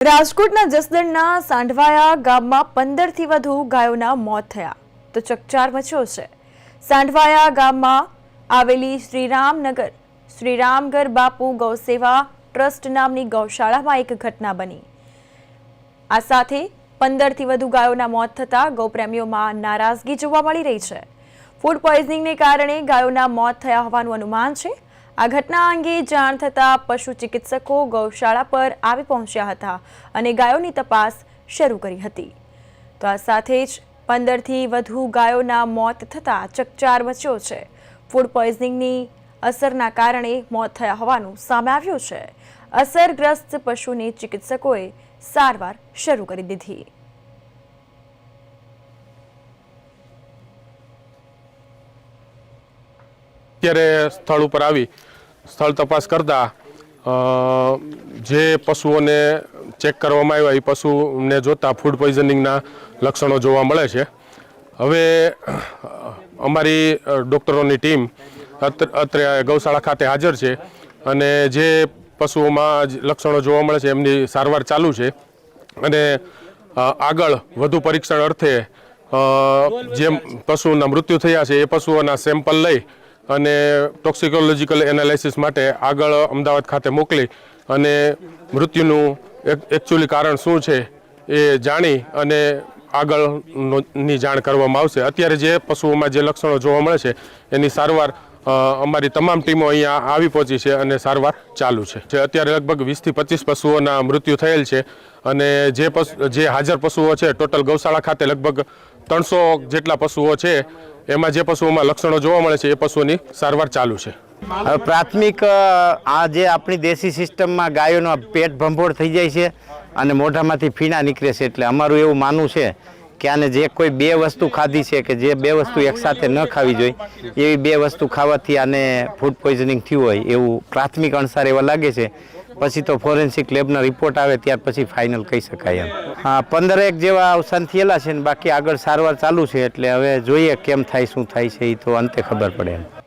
રાજકોટના જસદણના સાંઢવાયા ગામમાં 15થી વધુ ગાયોના મોત થયા તો ચકચાર મચ્યો છે। સાંઢવાયા ગામમાં આવેલી શ્રીરામગર બાપુ ગૌસેવા ટ્રસ્ટ નામની ગૌશાળામાં એક ઘટના બની। આ સાથે 15થી વધુ ગાયોના મોત થતા ગૌપ્રેમીઓમાં નારાજગી જોવા મળી રહી છે। ફૂડ પોઈઝનિંગને કારણે ગાયોના મોત થયા હોવાનું અનુમાન છે। આ ઘટના અંગે જાણ થતાં પશુ ચિકિત્સકો ગૌશાળા પર આવી પહોંચ્યા હતા અને ગાયોની તપાસ શરૂ કરી હતી। તો આ સાથે જ 15થી વધુ ગાયોના મોત થતાં ચકચાર મચ્યો છે। ફૂડ પોઈઝનિંગની અસરના કારણે મોત થયા હોવાનું સામે આવ્યું છે। અસરગ્રસ્ત પશુની ચિકિત્સકોએ સારવાર શરૂ કરી દીધી। અત્યારે સ્થળ ઉપર આવી સ્થળ તપાસ કરતા જે પશુઓને ચેક કરવામાં આવ્યા એ પશુને જોતા ફૂડ પોઈઝનિંગના લક્ષણો જોવા મળે છે। હવે અમારી ડૉક્ટરોની ટીમ અત્રે ગૌશાળા ખાતે હાજર છે અને જે પશુઓમાં લક્ષણો જોવા મળે છે એમની સારવાર ચાલુ છે અને આગળ વધુ પરીક્ષણ અર્થે જે પશુના મૃત્યુ થયા છે એ પશુઓના સેમ્પલ લઈ અને ટોક્સિકોલોજીકલ એનાલિસિસ માટે આગળ અમદાવાદ ખાતે મોકલી અને મૃત્યુનું એકચ્યુઅલી કારણ શું છે એ જાણી અને આગળની જાણ કરવામાં આવશે। અત્યારે જે પશુઓમાં જે લક્ષણો જોવા મળે છે એની સારવાર અમારી તમામ ટીમો અહીંયા આવી પહોંચી છે અને સારવાર ચાલુ છે। અત્યારે લગભગ 20થી 25 પશુઓના મૃત્યુ થયેલ છે અને જે હાજર પશુઓ છે ટોટલ ગૌશાળા ખાતે લગભગ 300 જેટલા પશુઓ છે એમાં જે પશુઓમાં લક્ષણો જોવા મળે છે એ પશુઓની સારવાર ચાલુ છે। પ્રાથમિક આ જે આપણી દેશી સિસ્ટમમાં ગાયોનો પેટ ભંભોળ થઈ જાય છે અને મોઢામાંથી ફીણા નીકળે છે, એટલે અમારું એવું માનવું છે કે આને જે કોઈ બે વસ્તુ ખાધી છે કે જે બે વસ્તુ એકસાથે ન ખાવી જોઈએ એવી બે વસ્તુ ખાવાથી આને ફૂડ પોઈઝનિંગ થયું હોય એવું પ્રાથમિક અણસાર એવા લાગે છે। પછી તો ફોરેન્સિક લેબના રિપોર્ટ આવે ત્યાર પછી ફાઇનલ કહી શકાય એમ। હા, 15 જેવા અવસાન થયેલા છે ને બાકી આગળ સારવાર ચાલુ છે, એટલે હવે જોઈએ કેમ થાય શું થાય છે એ તો અંતે ખબર પડે એમ।